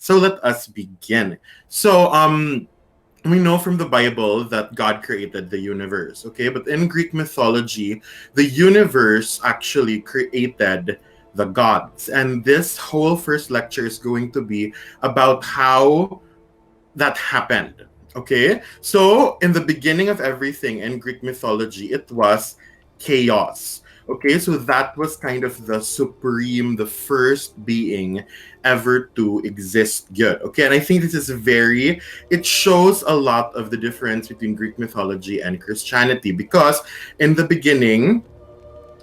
So let us begin. So, we know from the Bible that God created the universe, okay? But in Greek mythology, the universe actually created the gods. And this whole first lecture is going to be about how that happened, okay? So, in the beginning of everything in Greek mythology, it was chaos. Okay, so that was kind of the supreme, the first being ever to exist good. Okay, and I think this is very, it shows a lot of the difference between Greek mythology and Christianity because in the beginning,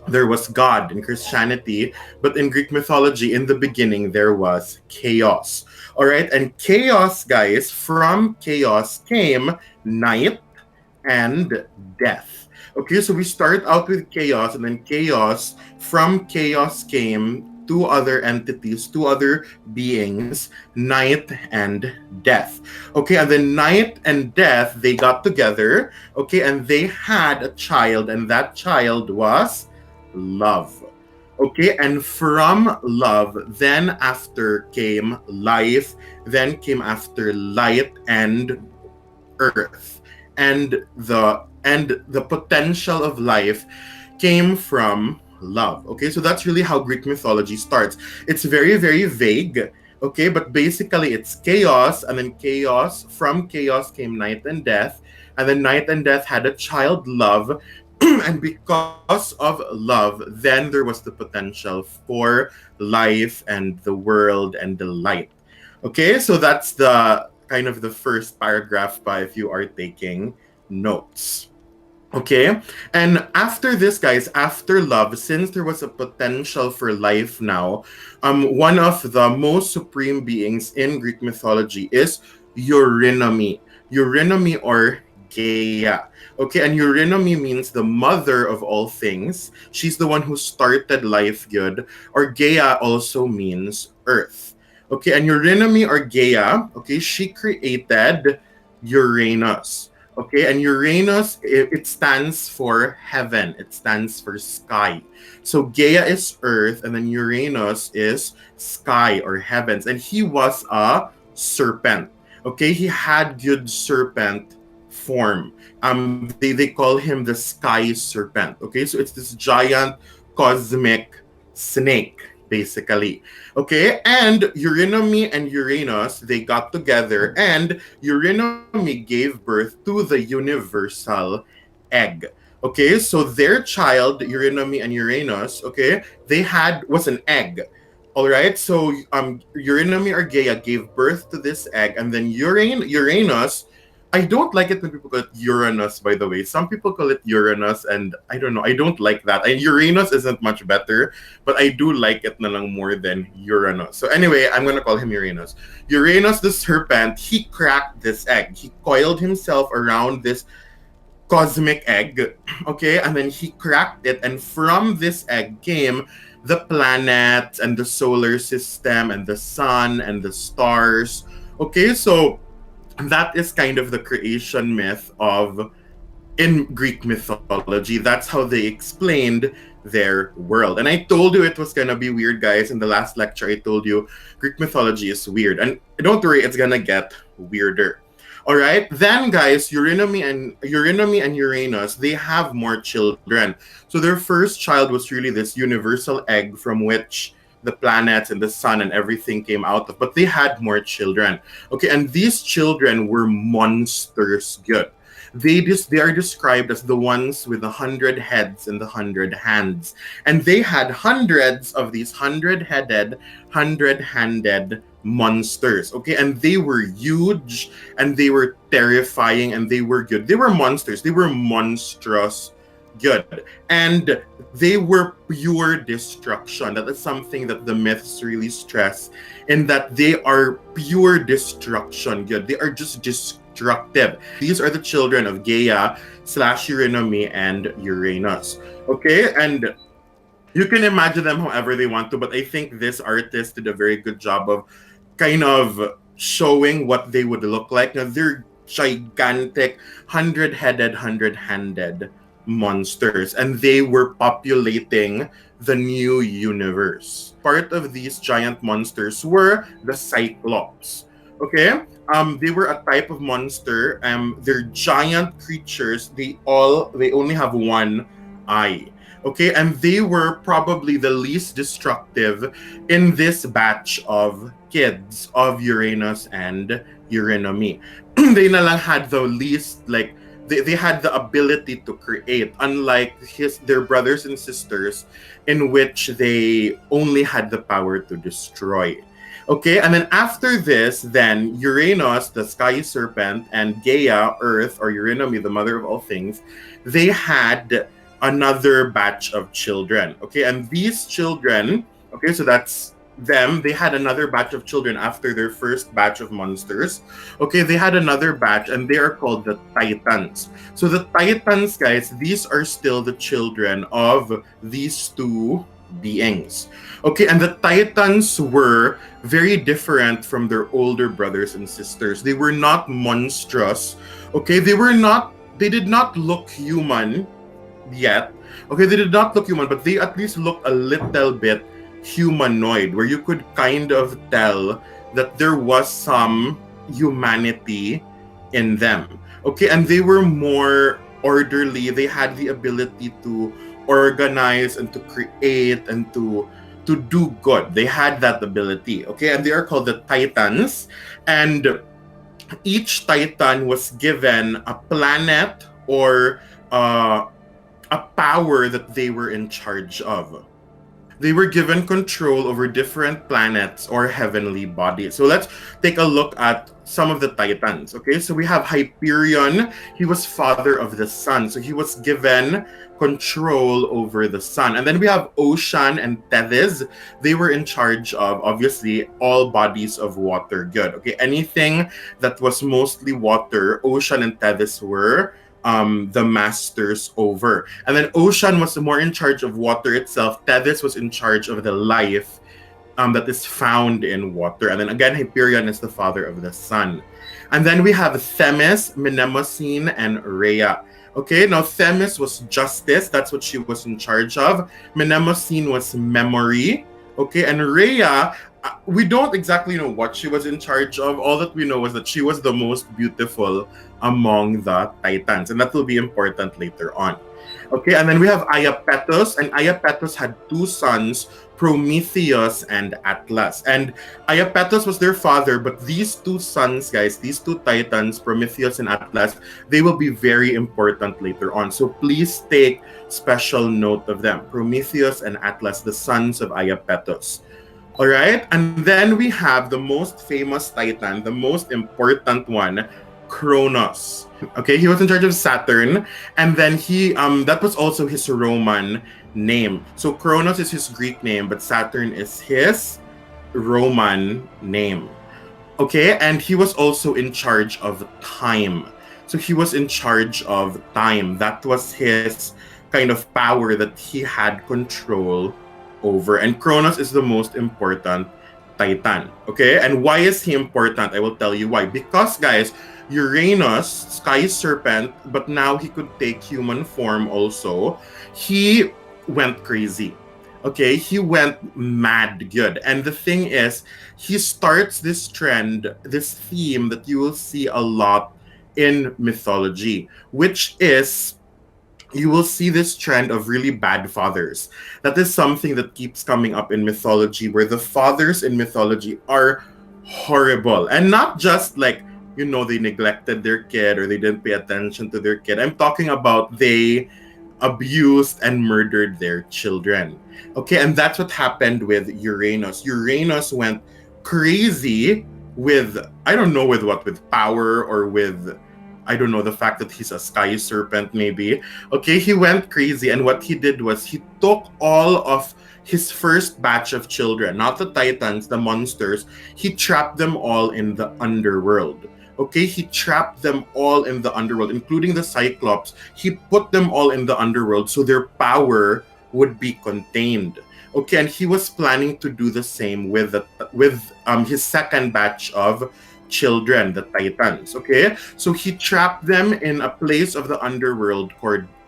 there was God in Christianity, but in Greek mythology, in the beginning, there was chaos. All right, and chaos, guys, from chaos came night and death. Okay, so we start out with chaos, and then chaos, from chaos came two other entities, two other beings, night and death. Okay, and then night and death, they got together, okay, and they had a child, and that child was love. Okay, and from love, then after came life, then came after light and earth. And the potential of life came from love. Okay, so that's really how Greek mythology starts. It's very, very vague. Okay, but basically it's chaos, and then chaos, from chaos came night and death, and then night and death had a child, love. And because of love, then there was the potential for life and the world and the light. Okay, so that's the kind of the first paragraph by if you are taking notes. Okay, and after this, guys, after love, since there was a potential for life now, one of the most supreme beings in Greek mythology is Eurynome. Eurynome or Gaia. Okay, and Eurynome means the mother of all things. She's the one who started life good. Or Gaia also means earth. Okay, and Eurynome or Gaia, okay, she created Uranus. Okay, and Uranus, it stands for heaven, it stands for sky. So Gaia is earth, and then Uranus is sky or heavens. And he was a serpent. Okay, he had good serpent form. They call him the sky serpent. Okay, so it's this giant cosmic snake, basically. Okay, and Eurynome and Uranus, they got together, and Eurynome gave birth to the universal egg. Okay, so their child, Eurynome and Uranus, okay, they had was an egg. All right, so Eurynome or Gaia gave birth to this egg, and then Uranus. I don't like it when people call it Uranus, by the way. Some people call it Uranus, and I don't know. I don't like that. And Uranus isn't much better, but I do like it na lang more than Uranus. So anyway, I'm gonna call him Uranus. Uranus, the serpent, he cracked this egg. He coiled himself around this cosmic egg, okay, and then he cracked it, and from this egg came the planets and the solar system and the sun and the stars. Okay, so that is kind of the creation myth of in Greek mythology. That's how they explained their world. And I told you it was gonna be weird, guys. In the last lecture, I told you Greek mythology is weird. And don't worry, it's gonna get weirder. All right. Then, guys, Eurynome and Uranus, they have more children. So their first child was really this universal egg from which the planets and the sun and everything came out of. But they had more children. Okay, and these children were monsters good. They are described as the ones with 100 heads and the 100 hands, and they had hundreds of these 100 headed, 100 handed monsters. Okay, and they were huge, and they were terrifying, and they were good. They were monsters. They were monstrous good, and they were pure destruction. That is something that the myths really stress, in that they are pure destruction good. They are just destructive. These are the children of Gaia slash Eurynome and Uranus. Okay, and you can imagine them however they want to, but I think this artist did a very good job of kind of showing what they would look like. Now they're gigantic, 100 headed, 100 handed monsters, and they were populating the new universe. Part of these giant monsters were the Cyclops. Okay? They were a type of monster. They're giant creatures. They only have one eye. Okay, and they were probably the least destructive in this batch of kids of Uranus and Uranomy. They na lang had the least, like, they had the ability to create, unlike their brothers and sisters, in which they only had the power to destroy. Okay, and then after this, then Uranus, the sky serpent, and Gaia, Earth, or Uranomy, the mother of all things, they had another batch of children. Okay, and these children, okay, so that's them. They had another batch of children after their first batch of monsters. Okay, they had another batch, and they are called the Titans. So the Titans, guys, these are still the children of these two beings. Okay, and the Titans were very different from their older brothers and sisters. They were not monstrous. Okay, they did not look human yet. Okay, they did not look human, but they at least looked a little bit humanoid, where you could kind of tell that there was some humanity in them. Okay, and they were more orderly. They had the ability to organize and to create and to do good. They had that ability. Okay, and they are called the Titans. And each Titan was given a planet or a power that they were in charge of. They were given control over different planets or heavenly bodies. So let's take a look at some of the Titans. Okay, so we have Hyperion. He was father of the sun. So he was given control over the sun. And then we have Ocean and Tethys. They were in charge of, obviously, all bodies of water. Good. Okay, anything that was mostly water, Ocean and Tethys were the masters over. And then Ocean was more in charge of water itself. Tethys was in charge of the life that is found in water. And then again, Hyperion is the father of the sun. And then we have Themis, Mnemosyne, and Rhea. Okay, now Themis was justice. That's what she was in charge of. Mnemosyne was memory. Okay, and Rhea, we don't exactly know what she was in charge of. All that we know was that she was the most beautiful among the Titans, and that will be important later on. Okay, and then we have Iapetus, and Iapetus had two sons, Prometheus and Atlas. And Iapetus was their father, but these two sons, guys, these two Titans, Prometheus and Atlas, they will be very important later on. So please take special note of them. Prometheus and Atlas, the sons of Iapetus. All right, and then we have the most famous Titan, the most important one, Kronos. Okay, he was in charge of Saturn, and then that was also his Roman name. So Kronos is his Greek name, but Saturn is his Roman name. Okay, and he was also in charge of time. So he was in charge of time. That was his kind of power that he had control over. And Kronos is the most important Titan. Okay, and why is he important? I will tell you why. Because, guys, Uranus, sky serpent, but now he could take human form also. He went crazy. Okay, he went mad good. And the thing is, he starts this trend, this theme that you will see a lot in mythology, which is you will see this trend of really bad fathers. That is something that keeps coming up in mythology, where the fathers in mythology are horrible. And not just like, they neglected their kid or they didn't pay attention to their kid. I'm talking about they abused and murdered their children. Okay, and that's what happened with Uranus. Uranus went crazy with, I don't know with what, with power or with, I don't know, the fact that he's a sky serpent maybe. Okay, he went crazy, and what he did was he took all of his first batch of children, not the Titans, the monsters, he trapped them all in the underworld. Okay, he trapped them all in the underworld, including the Cyclops. He put them all in the underworld so their power would be contained. Okay, and he was planning to do the same with his second batch of children, the Titans. Okay, so he trapped them in a place of the underworld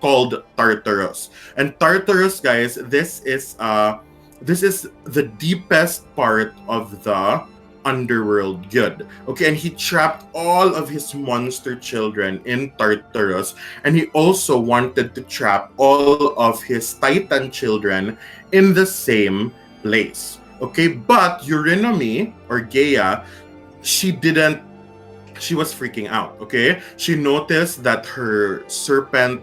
called Tartarus. And Tartarus, guys, this is the deepest part of the underworld good. Okay, and he trapped all of his monster children in Tartarus, and he also wanted to trap all of his Titan children in the same place. Okay, but Eurynome or Gaia, she didn't she was freaking out. Okay, she noticed that her serpent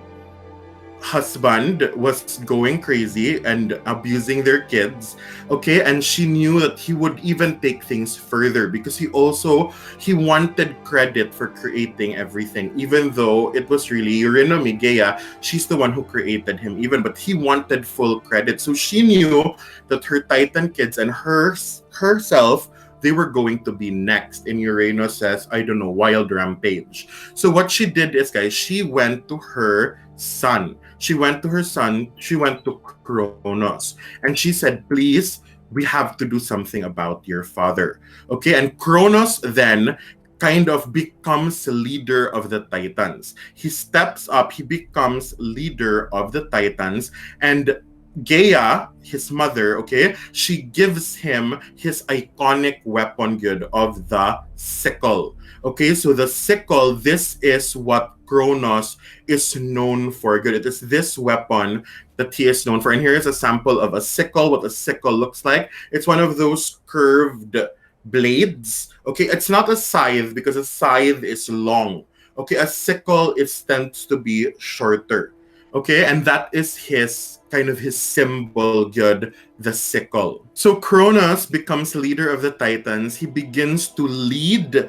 husband was going crazy and abusing their kids. Okay, and she knew that he would even take things further because he wanted credit for creating everything, even though it was really Eurynome Gaia. She's the one who created him, even, but he wanted full credit. So she knew that her Titan kids and herself, they were going to be next in Uranus's, I don't know, wild rampage. So what she did is, guys, she went to her son. She went to Kronos, and she said, please, we have to do something about your father. Okay, and Kronos then kind of becomes leader of the Titans. He steps up, he becomes leader of the Titans, and Gaia, his mother, okay, she gives him his iconic weapon good of the sickle. Okay, so the sickle, this is what Kronos is known for good. It is this weapon that he is known for. And here is a sample of a sickle, what a sickle looks like. It's one of those curved blades. Okay, it's not a scythe because a scythe is long. Okay, a sickle is tends to be shorter. Okay, and that is his kind of his symbol good, the sickle. So Kronos becomes leader of the Titans. He begins to lead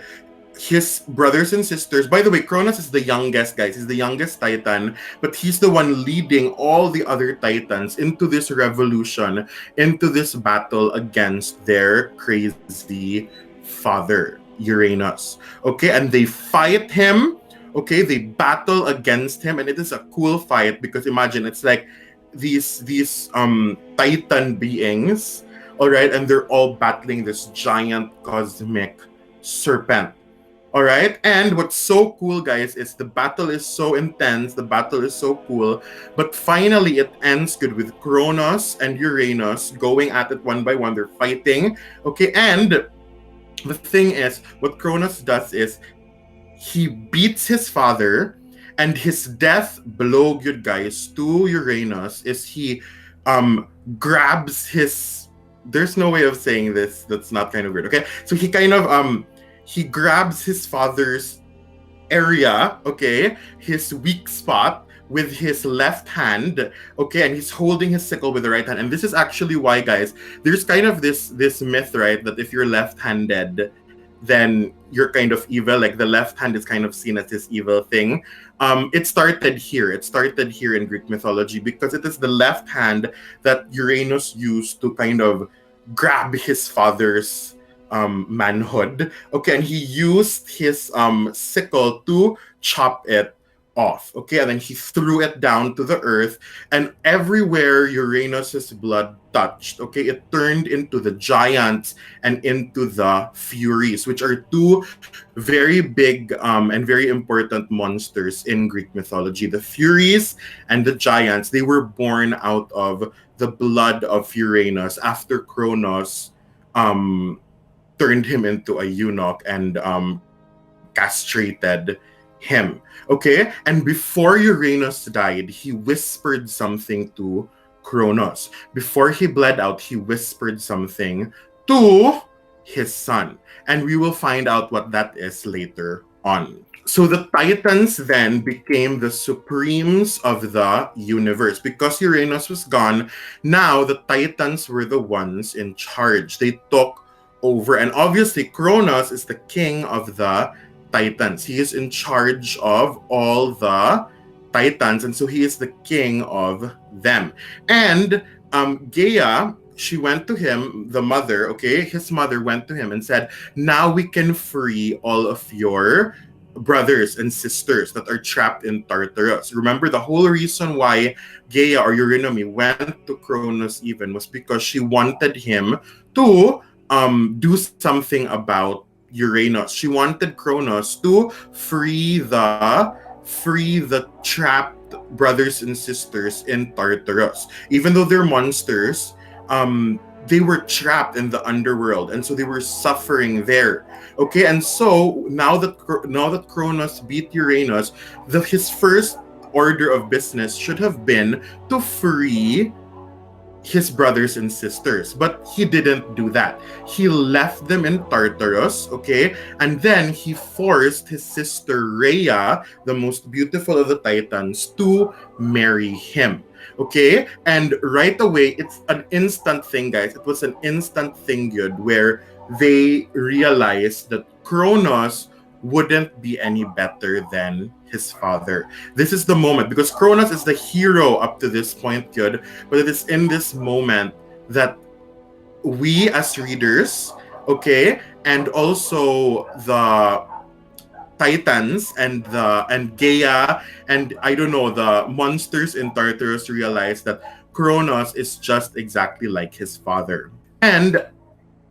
his brothers and sisters. By the way, Kronos is the youngest, guys. He's the youngest Titan, but he's the one leading all the other Titans into this revolution, into this battle against their crazy father, Uranus. Okay, and they fight him. Okay, they battle against him, and it is a cool fight because imagine it's like these Titan beings, all right, and they're all battling this giant cosmic serpent. All right. And what's so cool, guys, is the battle is so intense. The battle is so cool. But finally, it ends good with Kronos and Uranus going at it one by one. They're fighting. Okay. And the thing is, what Kronos does is he beats his father, and his death blow, good guys, to Uranus is he grabs his. There's no way of saying this that's not kind of weird. Okay. So he kind of he grabs his father's area, okay, his weak spot with his left hand, okay, and he's holding his sickle with the right hand. And this is actually why, guys, there's kind of this myth, right, that if you're left-handed, then you're kind of evil. Like the left hand is kind of seen as this evil thing. It started here. It started here in Greek mythology because it is the left hand that Uranus used to kind of grab his father's manhood. Okay, and he used his sickle to chop it off. Okay, and then he threw it down to the earth, and everywhere Uranus's blood touched, okay, it turned into the giants and into the Furies, which are two very big and very important monsters in Greek mythology. The Furies and the giants, they were born out of the blood of Uranus after Kronos turned him into a eunuch and castrated him. Okay? And before Uranus died, he whispered something to Kronos. Before he bled out, he whispered something to his son. And we will find out what that is later on. So the Titans then became the supremes of the universe. Because Uranus was gone, now the Titans were the ones in charge. They took over. And obviously, Kronos is the king of the Titans. He is in charge of all the Titans, and so he is the king of them. And Gaia, she went to him, the mother, okay, his mother went to him and said, now we can free all of your brothers and sisters that are trapped in Tartarus. Remember, the whole reason why Gaia or Eurynome went to Kronos even was because she wanted him to do something about Uranus. She wanted Kronos to free the trapped brothers and sisters in Tartarus. Even though they're monsters, they were trapped in the underworld, and so they were suffering there. Okay, and so now that Kronos beat Uranus, his first order of business should have been to free his brothers and sisters, but he didn't do that. He left them in Tartarus, okay? And then he forced his sister Rhea, the most beautiful of the Titans, to marry him. Okay? And right away, it's an instant thing, guys. It was an instant thing, good, where they realized that Kronos wouldn't be any better than his father. This is the moment, because Kronos is the hero up to this point, good, but it is in this moment that we as readers, okay, and also the Titans and Gaia and I don't know, the monsters in Tartarus realize that Kronos is just exactly like his father. And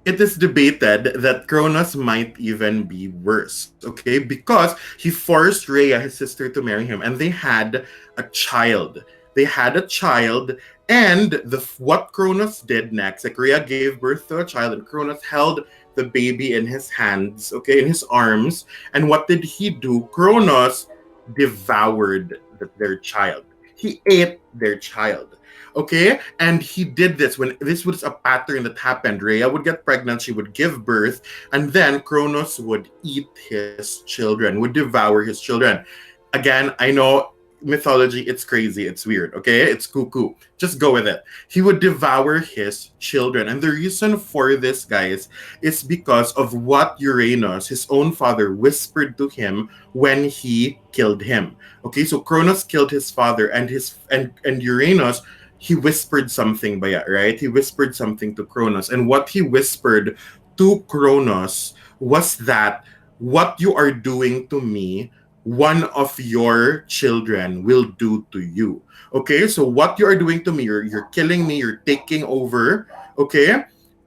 it is debated that Kronos might even be worse, okay? Because he forced Rhea, his sister, to marry him, and they had a child. They had a child, and what Kronos did next, like Rhea gave birth to a child, and Kronos held the baby in his hands, okay, in his arms. And what did he do? Kronos devoured their child. He ate their child. Okay, and he did this when this was a pattern that happened. Rhea would get pregnant, she would give birth, and then Kronos would eat his children, would devour his children. Again, I know mythology, it's crazy, it's weird, okay? It's cuckoo. Just go with it. He would devour his children. And the reason for this, guys, is because of what Uranus, his own father, whispered to him when he killed him. Okay, so Kronos killed his father, and Uranus, he whispered something by it, right? He whispered something to Kronos. And what he whispered to Kronos was that what you are doing to me, one of your children will do to you. Okay, so what you are doing to me, you're killing me, you're taking over, okay?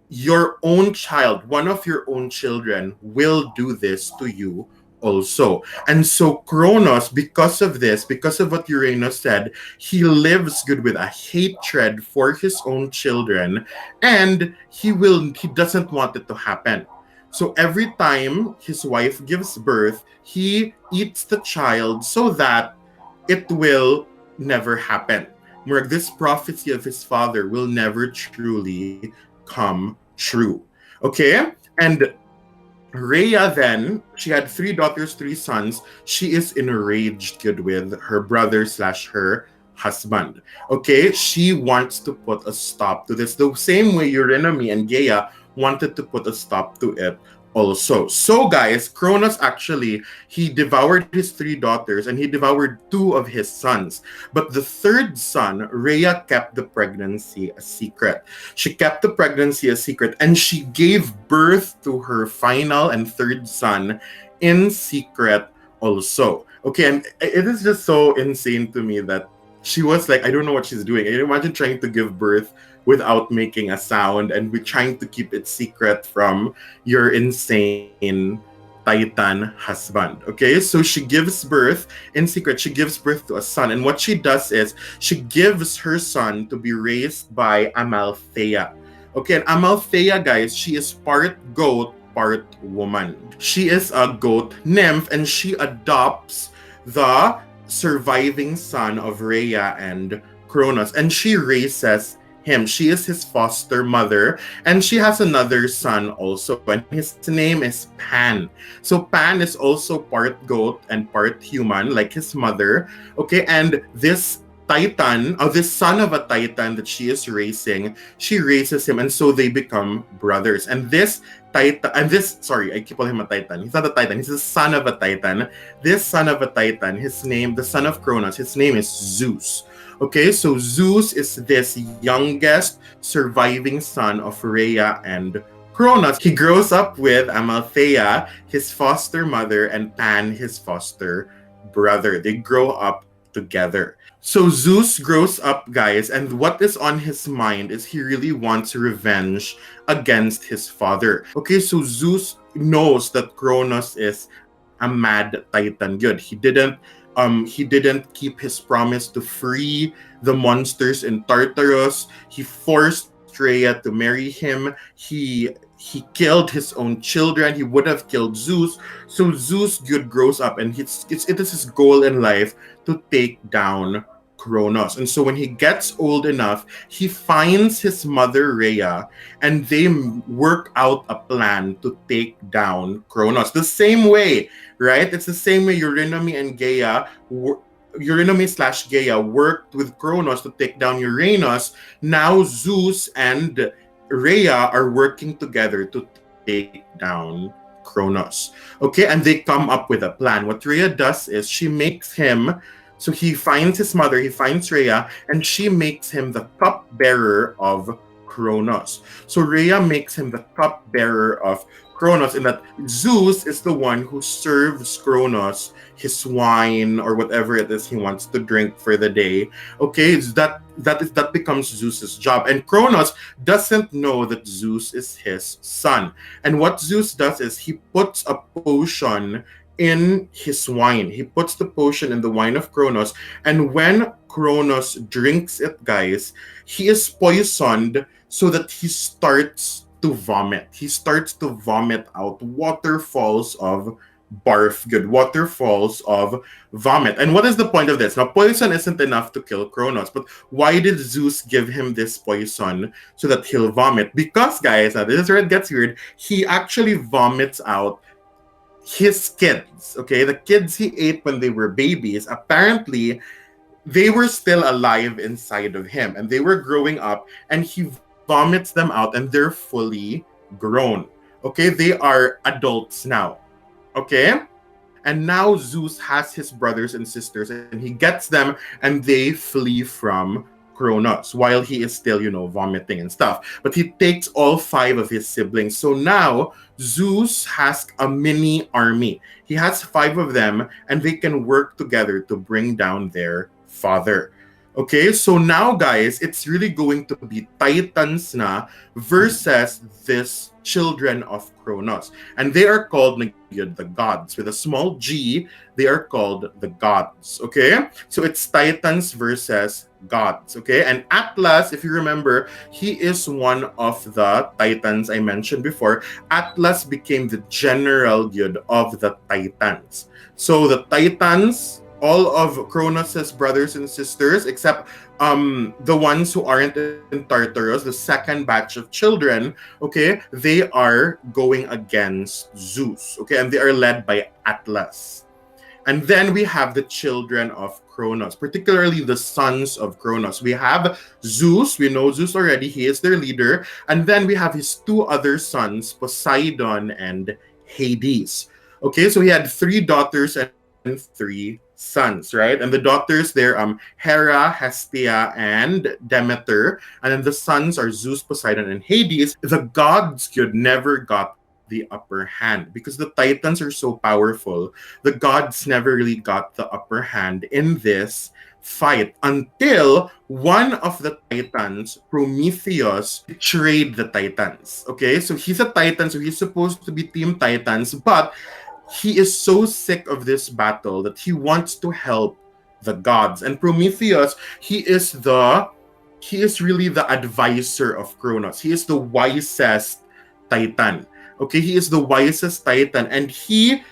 Your own child, one of your own children will do this to you also. And so Kronos, because of this, because of what Uranus said, he lives good with a hatred for his own children, and he doesn't want it to happen. So every time his wife gives birth, he eats the child so that it will never happen. This prophecy of his father will never truly come true. Okay? And Rhea then, she had 3 daughters, 3 sons. She is enraged good with her brother / her husband. Okay? She wants to put a stop to this. The same way Eurynomy and Gaia wanted to put a stop to it also. So guys, Kronos actually, he devoured his 3 daughters and he devoured 2 of his sons. But the 3rd son, Rhea, kept the pregnancy a secret. She kept the pregnancy a secret, and she gave birth to her final and 3rd son in secret also. Okay, and it is just so insane to me that she was like, I don't know what she's doing. I can imagine trying to give birth without making a sound, and we're trying to keep it secret from your insane Titan husband. Okay, so she gives birth in secret. She gives birth to a son, and what she does is she gives her son to be raised by Amalthea. Okay, and Amalthea, guys, she is part goat, part woman. She is a goat nymph, and she adopts the surviving son of Rhea and Kronos, and she raises him. She is his foster mother, and she has another son also, and his name is Pan. So Pan is also part goat and part human, like his mother. Okay, and this Titan, or this son of a Titan that she is raising, she raises him, and so they become brothers. And this Titan, and this, sorry, I keep calling him a Titan. He's not a Titan, he's the son of a Titan. This son of a Titan, his name, the son of Kronos, his name is Zeus. Okay, so Zeus is this youngest surviving son of Rhea and Kronos. He grows up with Amalthea, his foster mother, and Pan, his foster brother. They grow up together. So Zeus grows up, guys, and what is on his mind is he really wants revenge against his father. Okay, so Zeus knows that Kronos is a mad titan good. He didn't keep his promise to free the monsters in Tartarus. He forced Rhea to marry him. He killed his own children. He would have killed Zeus. So Zeus good grows up, and it is his goal in life to take down Kronos. And so when he gets old enough, he finds his mother Rhea, and they work out a plan to take down Kronos. The same way, right? It's the same way Eurynome slash Gaia worked with Kronos to take down Uranus. Now Zeus and Rhea are working together to take down Kronos. Okay, and they come up with a plan. What Rhea does is she makes him, so he finds his mother, he finds Rhea, and she makes him the cupbearer of Kronos. So Rhea makes him the cupbearer of Kronos, in that Zeus is the one who serves Kronos his wine or whatever it is he wants to drink for the day. Okay, that becomes Zeus's job, and Kronos doesn't know that Zeus is his son. And what Zeus does is he puts a potion in his wine. He puts the potion in the wine of Kronos, and when Kronos drinks it, guys, he is poisoned so that he starts to vomit. He starts to vomit out waterfalls of barf, good waterfalls of vomit. And what is the point of this? Now, poison isn't enough to kill Kronos, but why did Zeus give him this poison so that he'll vomit? Because, guys, now this is where it gets weird. He actually vomits out his kids, okay? The kids he ate when they were babies. Apparently, they were still alive inside of him, and they were growing up, and he vomits them out, and they're fully grown. Okay, they are adults now. Okay, and now Zeus has his brothers and sisters, and he gets them, and they flee from Kronos while he is still, vomiting and stuff. But he takes all 5 of his siblings. So now Zeus has a mini army. He has 5 of them, and they can work together to bring down their father. Okay, so now, guys, it's really going to be Titans na versus this children of Kronos. And they are called the gods. With a small g, they are called the gods. Okay, so it's Titans versus gods. Okay, and Atlas, if you remember, he is one of the Titans I mentioned before. Atlas became the general good of the Titans. So the Titans, all of Kronos' brothers and sisters, except the ones who aren't in Tartarus, the second batch of children, okay, they are going against Zeus, okay, and they are led by Atlas. And then we have the children of Kronos, particularly the sons of Kronos. We have Zeus, we know Zeus already, he is their leader, and then we have his 2 other sons, Poseidon and Hades. Okay, so he had 3 daughters and 3 sons, right? And the daughters there, Hera, Hestia, and Demeter. And then the sons are Zeus, Poseidon, and Hades. The gods could never got the upper hand because the Titans are so powerful. The gods never really got the upper hand in this fight until one of the Titans, Prometheus, betrayed the Titans. Okay, so he's a Titan, so he's supposed to be Team Titans, but he is so sick of this battle that he wants to help the gods. And Prometheus, he is really the advisor of Kronos. He is the wisest Titan. Okay, he is the wisest Titan, and he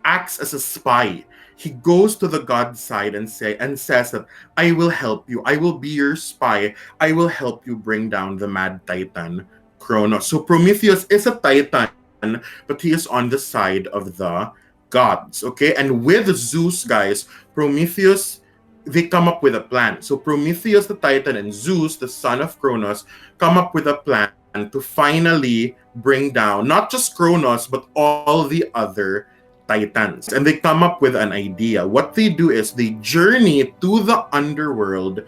acts as a spy. He goes to the god side and says that I will help you. I will be your spy. I will help you bring down the mad Titan Kronos. So Prometheus is a Titan, but he is on the side of the gods. Okay, and with Zeus, guys, Prometheus, they come up with a plan. So Prometheus the Titan and Zeus, the son of Kronos, come up with a plan to finally bring down not just Kronos, but all the other Titans. And they come up with an idea. What they do is they journey to the underworld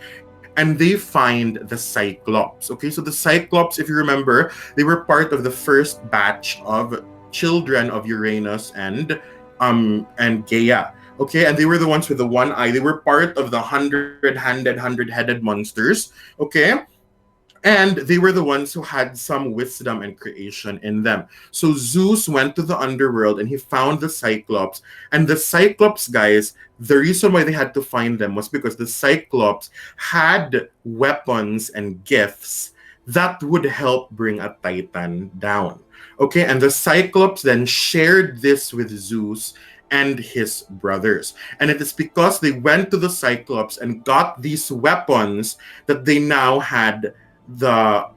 and they find the Cyclops. Okay, so the Cyclops, if you remember, they were part of the first batch of children of Uranus and Gaia. Okay, and they were the ones with the one eye. They were part of the hundred-handed, hundred-headed monsters. Okay, and they were the ones who had some wisdom and creation in them. So Zeus went to the underworld and he found the Cyclops. And the Cyclops guys, the reason why they had to find them was because the Cyclops had weapons and gifts that would help bring a Titan down. Okay, and the Cyclops then shared this with Zeus and his brothers. And it is because they went to the Cyclops and got these weapons that they now had the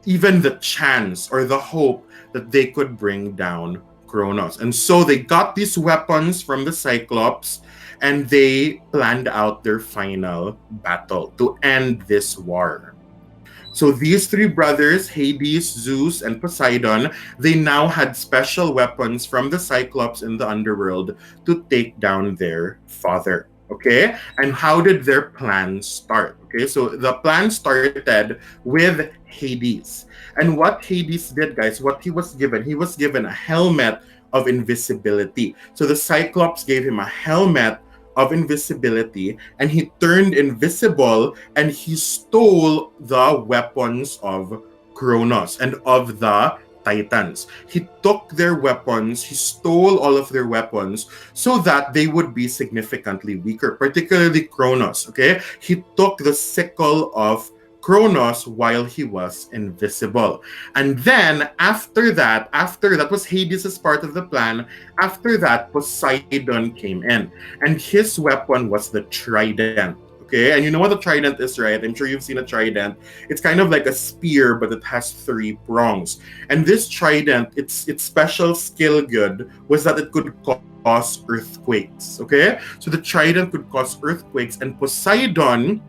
even the chance or the hope that they could bring down Kronos. And so they got these weapons from the Cyclops and they planned out their final battle to end this war. So these three brothers, Hades, Zeus, and Poseidon, they now had special weapons from the Cyclops in the underworld to take down their father. Okay? And how did their plan start? Okay, so the plan started with Hades. And what Hades did, guys, what he was given a helmet of invisibility. So the Cyclops gave him a helmet of invisibility and he turned invisible and he stole the weapons of Kronos and of the Titans. He took their weapons, he stole all of their weapons so that they would be significantly weaker, particularly Kronos. Okay, he took the sickle of Kronos while he was invisible. And then after that was Hades' part of the plan. After that, Poseidon came in. And his weapon was the trident. Okay, and you know what a trident is, right? I'm sure you've seen a trident. It's kind of like a spear, but it has three prongs. And this trident, its special skill good was that it could cause earthquakes. Okay, so the trident could cause earthquakes, and Poseidon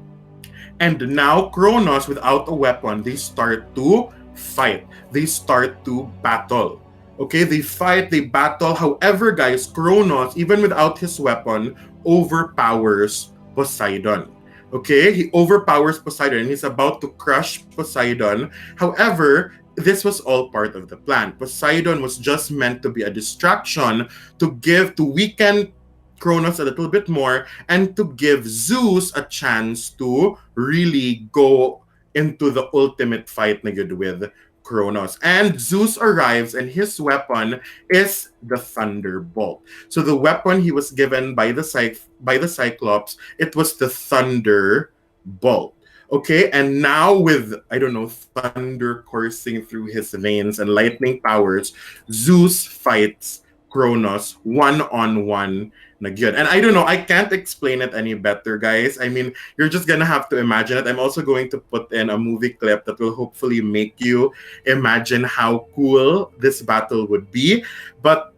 and now Kronos, without a weapon, they start to fight. They start to battle. Okay, they fight, they battle. However, guys, Kronos, even without his weapon, overpowers Poseidon. Okay, he overpowers Poseidon and he's about to crush Poseidon. However, this was all part of the plan. Poseidon was just meant to be a distraction to weaken Kronos a little bit more and to give Zeus a chance to really go into the ultimate fight na yun with Kronos. And Zeus arrives and his weapon is the Thunderbolt. So the weapon he was given by the Cyclops, it was the Thunderbolt. Okay, and now with, I don't know, thunder coursing through his veins and lightning powers, Zeus fights Kronos one-on-one na good. And I don't know, I can't explain it any better, guys. I mean, you're just gonna have to imagine it. I'm also going to put in a movie clip that will hopefully make you imagine how cool this battle would be. But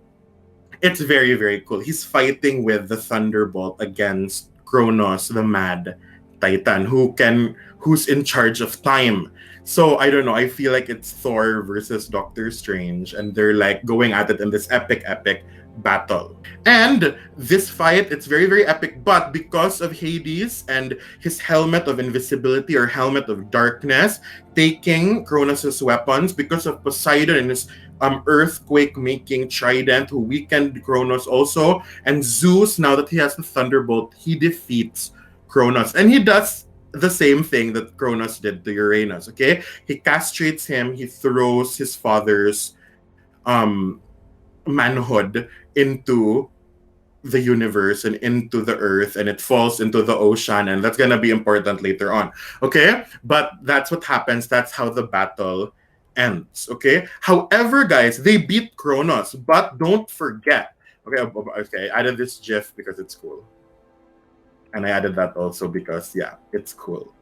it's very, very cool. He's fighting with the Thunderbolt against Kronos, the Mad Titan, who's in charge of time. So I don't know. I feel like it's Thor versus Doctor Strange, and they're like going at it in this epic, epic battle. And this fight, it's very, very epic. But because of Hades and his helmet of invisibility or helmet of darkness taking Kronos' weapons, because of Poseidon and his earthquake making trident who weakened Kronos also, and Zeus, now that he has the Thunderbolt, he defeats Kronos. And he does the same thing that Kronos did to Uranus, okay? He castrates him, he throws his father's manhood into the universe and into the earth, and it falls into the ocean, and that's gonna be important later on, okay? But that's what happens. That's how the battle ends, okay? However, guys, they beat Kronos, but don't forget, okay, I added this gif because it's cool. And I added that also because, yeah, it's cool.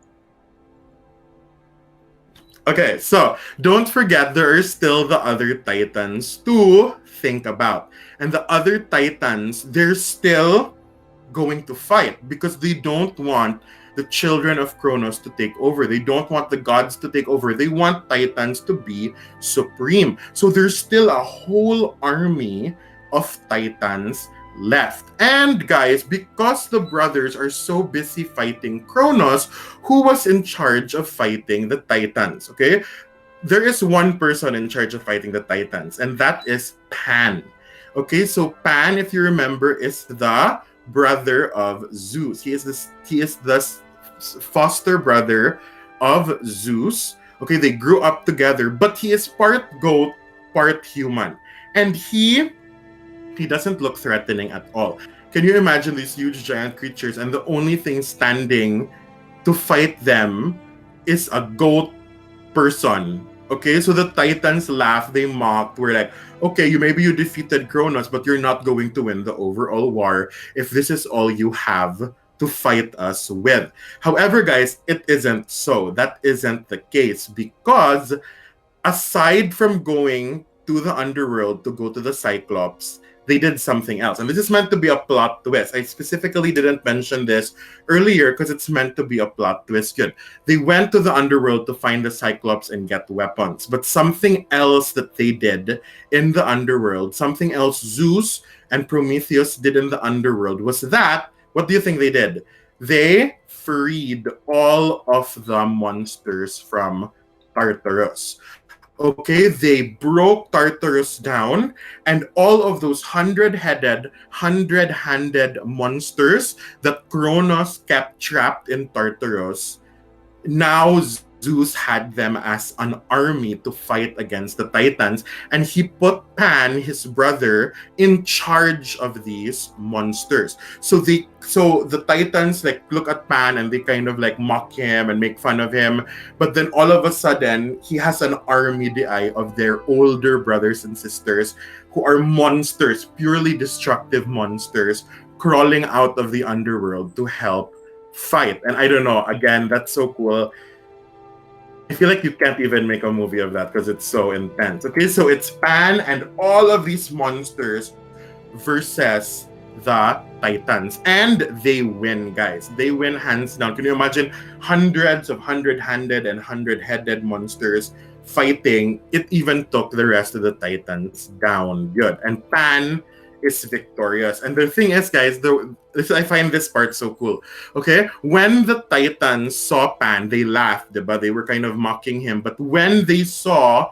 Okay, so don't forget there are still the other titans to think about. And the other titans, they're still going to fight because they don't want the children of Kronos to take over. They don't want the gods to take over. They want titans to be supreme. So there's still a whole army of titans left. And guys, because the brothers are so busy fighting Kronos, who was in charge of fighting the titans, okay? There is one person in charge of fighting the titans, and that is Pan. Okay, so Pan, if you remember, is the brother of Zeus. He is the foster brother of Zeus. Okay, they grew up together, but he is part goat, part human. And he doesn't look threatening at all. Can you imagine these huge giant creatures and the only thing standing to fight them is a goat person? Okay, so the Titans laughed, they mocked, were like, okay, you defeated Kronos, but you're not going to win the overall war if this is all you have to fight us with. However, guys, it isn't so. That isn't the case because aside from going to the underworld to go to the Cyclops, they did something else. And this is meant to be a plot twist. I specifically didn't mention this earlier because it's meant to be a plot twist. Good. They went to the underworld to find the Cyclops and get weapons. But something else that they did in the underworld, something else Zeus and Prometheus did in the underworld was that, what do you think they did? They freed all of the monsters from Tartarus. Okay, they broke Tartarus down, and all of those hundred-headed, hundred-handed monsters that Kronos kept trapped in Tartarus, now Zeus had them as an army to fight against the Titans, and he put Pan, his brother, in charge of these monsters. So the Titans like look at Pan and they kind of like mock him and make fun of him, but then all of a sudden he has an army of their older brothers and sisters who are monsters, purely destructive monsters, crawling out of the underworld to help fight. And I don't know, again, that's so cool. I feel like you can't even make a movie of that because it's so intense. Okay, so it's Pan and all of these monsters versus the Titans. And they win, guys. They win hands down. Can you imagine hundreds of hundred-handed and hundred-headed monsters fighting? It even took the rest of the Titans down good. And Pan is victorious. And the thing is, guys, I find this part so cool. Okay, when the Titans saw Pan, they laughed, but they were kind of mocking him. But when they saw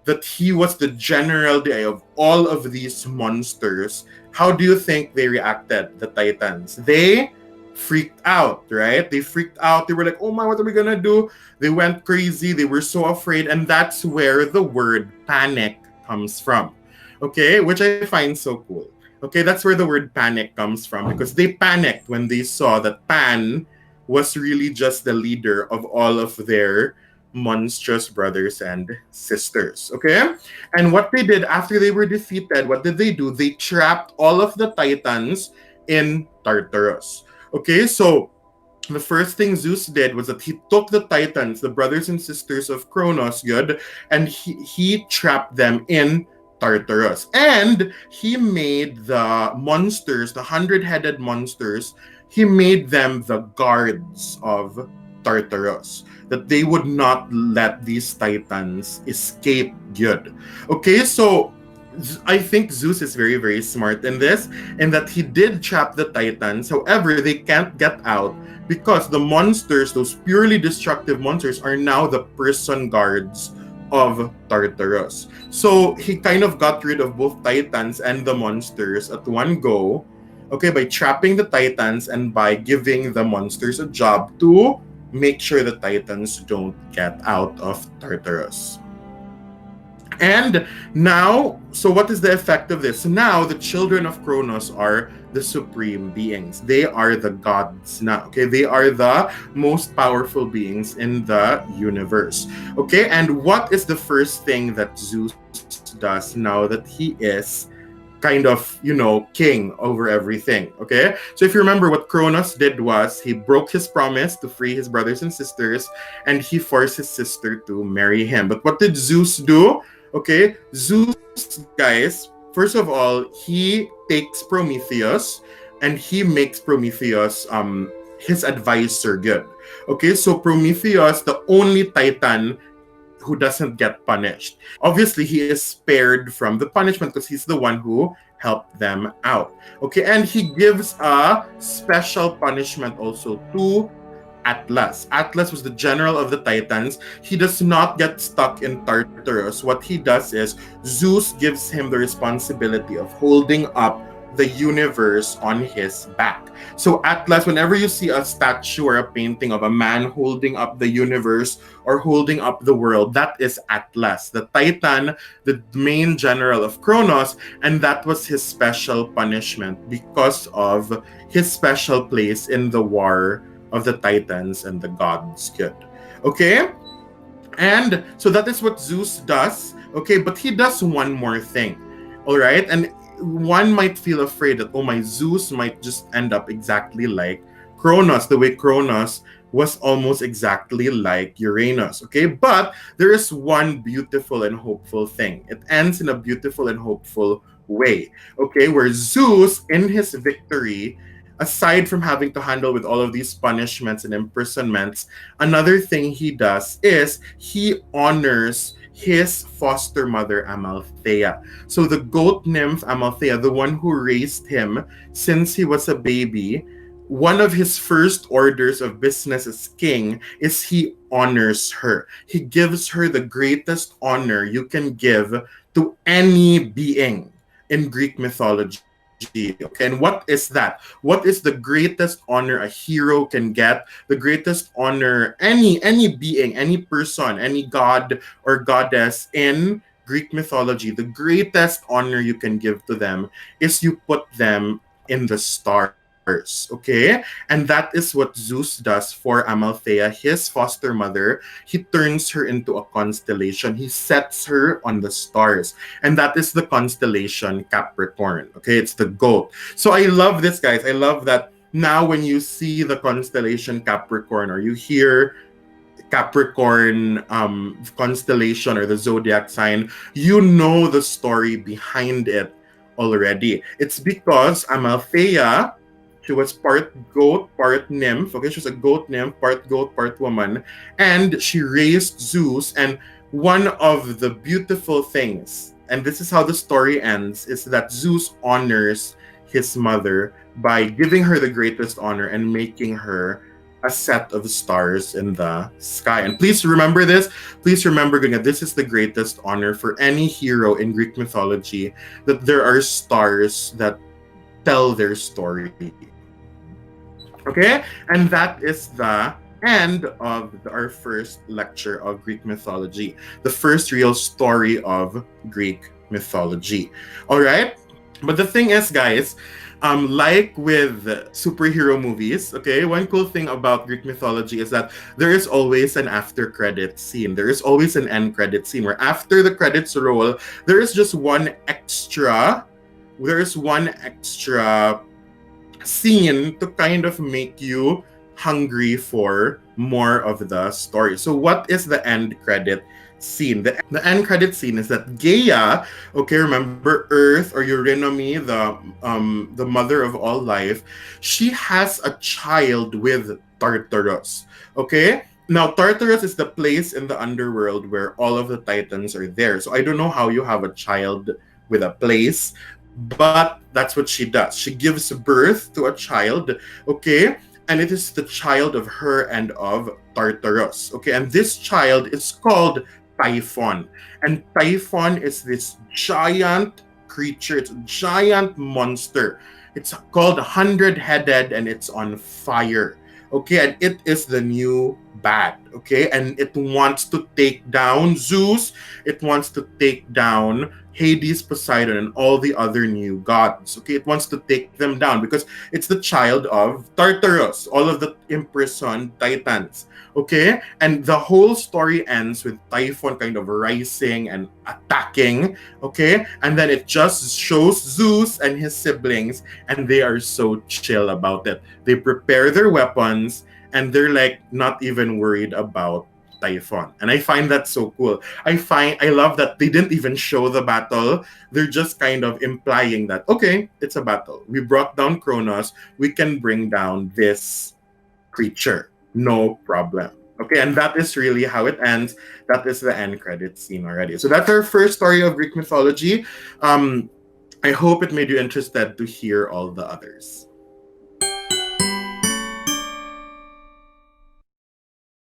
that he was the general of all of these monsters, how do you think they reacted, the Titans? They freaked out, right? They freaked out. They were like, oh my, what are we gonna do? They went crazy. They were so afraid. And that's where the word panic comes from. Okay, which I find so cool. Okay, that's where the word panic comes from because they panicked when they saw that Pan was really just the leader of all of their monstrous brothers and sisters. Okay, and what they did after they were defeated, what did they do? They trapped all of the Titans in Tartarus. Okay, so the first thing Zeus did was that he took the Titans, the brothers and sisters of Kronos, and he trapped them in Tartarus. And he made the monsters, the hundred-headed monsters, he made them the guards of Tartarus. That they would not let these Titans escape good. Okay, so I think Zeus is very, very smart in this, in that he did trap the Titans. However, they can't get out because the monsters, those purely destructive monsters, are now the prison guards of Tartarus. So he kind of got rid of both Titans and the monsters at one go, okay, by trapping the Titans and by giving the monsters a job to make sure the Titans don't get out of Tartarus. And now, so what is the effect of this? Now, the children of Kronos are the supreme beings. They are the gods now, okay? They are the most powerful beings in the universe, okay? And what is the first thing that Zeus does now that he is kind of, king over everything, okay? So if you remember, what Kronos did was he broke his promise to free his brothers and sisters, and he forced his sister to marry him. But what did Zeus do? Okay, Zeus, guys, first of all, he takes Prometheus and he makes Prometheus his advisor good. Okay, so Prometheus, the only Titan who doesn't get punished. Obviously, he is spared from the punishment because he's the one who helped them out. Okay, and he gives a special punishment also to Atlas. Atlas was the general of the Titans. He does not get stuck in Tartarus. What he does is Zeus gives him the responsibility of holding up the universe on his back. So Atlas, whenever you see a statue or a painting of a man holding up the universe or holding up the world, that is Atlas, the Titan, the main general of Kronos, and that was his special punishment because of his special place in the war of the Titans and the gods good. Okay? And so that is what Zeus does. Okay, but he does one more thing. All right, and one might feel afraid that, oh my, Zeus might just end up exactly like Cronus, the way Cronus was almost exactly like Uranus. Okay, but there is one beautiful and hopeful thing. It ends in a beautiful and hopeful way. Okay, where Zeus, in his victory, aside from having to handle with all of these punishments and imprisonments, another thing he does is he honors his foster mother Amalthea. So the goat nymph Amalthea, the one who raised him since he was a baby, one of his first orders of business as king is he honors her. He gives her the greatest honor you can give to any being in Greek mythology. Okay, and what is that? What is the greatest honor a hero can get? The greatest honor any being, any person, any god or goddess in Greek mythology, the greatest honor you can give to them is you put them in the stars, okay? And that is what Zeus does for Amalthea, his foster mother. He turns her into a constellation. He sets her on the stars. And that is the constellation Capricorn, okay? It's the goat. So I love this, guys. I love that now when you see the constellation Capricorn or you hear Capricorn constellation or the zodiac sign, you know the story behind it already. It's because Amalthea, she was part goat, part nymph. Okay, she was a goat, part woman, and she raised Zeus. And one of the beautiful things, and this is how the story ends, is that Zeus honors his mother by giving her the greatest honor and making her a set of stars in the sky. And please remember this. Please remember, that this is the greatest honor for any hero in Greek mythology, that there are stars that tell their story. Okay? And that is the end of our first lecture of Greek mythology, the first real story of Greek mythology. All right? But the thing is, guys, like with superhero movies, okay, one cool thing about Greek mythology is that there is always an after credit scene. There is always an end credit scene where after the credits roll, there is just there is one extra scene to kind of make you hungry for more of the story. So what is the end credit scene? The end credit scene is that Gaia, okay, remember Earth or Eurynomy, the mother of all life, she has a child with Tartarus. Okay? Now Tartarus is the place in the underworld where all of the titans are there. So I don't know how you have a child with a place, but that's what she does. She gives birth to a child, okay? And it is the child of her and of Tartarus, okay? And this child is called Typhon. And Typhon is this giant creature, it's a giant monster. It's called 100-headed and it's on fire. Okay, and it is the new bad. Okay, and it wants to take down Zeus, it wants to take down Hades, Poseidon, and all the other new gods. Okay, it wants to take them down because it's the child of Tartarus, all of the imprisoned titans. Okay, and the whole story ends with Typhon kind of rising and attacking. Okay, and then it just shows Zeus and his siblings, and they are so chill about it. They prepare their weapons, and they're like not even worried about Typhon. And I find that so cool. I love that they didn't even show the battle. They're just kind of implying that, okay, it's a battle. We brought down Kronos. We can bring down this creature. No problem. Okay, and that is really how it ends. That is the end credit scene already. So that's our first story of Greek mythology. I hope it made you interested to hear all the others.